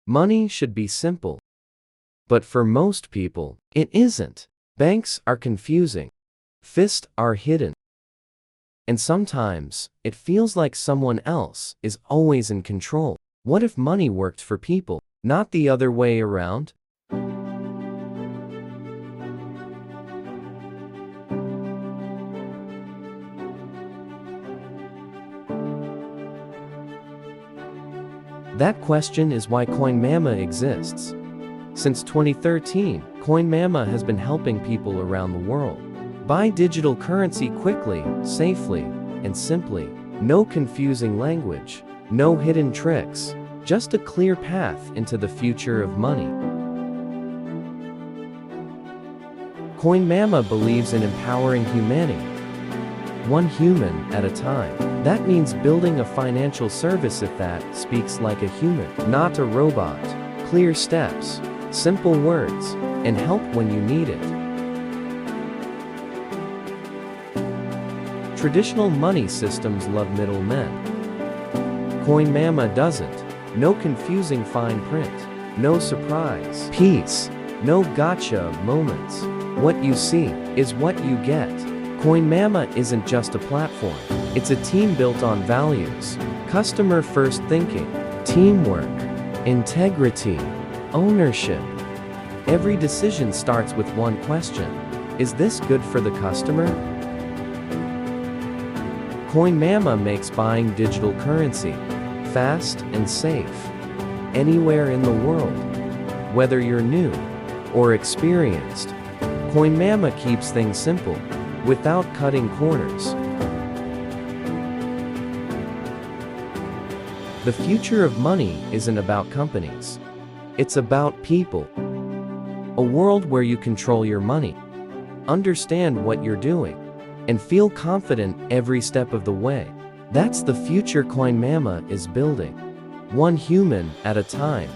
Money should be simple. But for most people, it isn't. Banks are confusing. Fists are hidden. And sometimes, it feels like someone else is always in control. What if money worked for people, not the other way around? That question is why Coinmama exists. Since 2013, Coinmama has been helping people around the world buy digital currency quickly, safely, and simply. No confusing language, no hidden tricks, just a clear path into the future of money. Coinmama believes in empowering humanity, one human at a time. That means building a financial service that speaks like a human, not a robot. Clear steps, simple words, and help when you need it. Traditional money systems love middlemen. Coinmama doesn't. No confusing fine print, no surprise piece, no gotcha moments. What you see is what you get. Coinmama isn't just a platform, it's a team built on values, customer-first thinking, teamwork, integrity, ownership. Every decision starts with one question: is this good for the customer? Coinmama makes buying digital currency fast and safe, anywhere in the world. Whether you're new or experienced, Coinmama keeps things simple, without cutting corners. The future of money isn't about companies. It's about people. A world where you control your money, understand what you're doing, and feel confident every step of the way. That's the future Coinmama is building, one human at a time.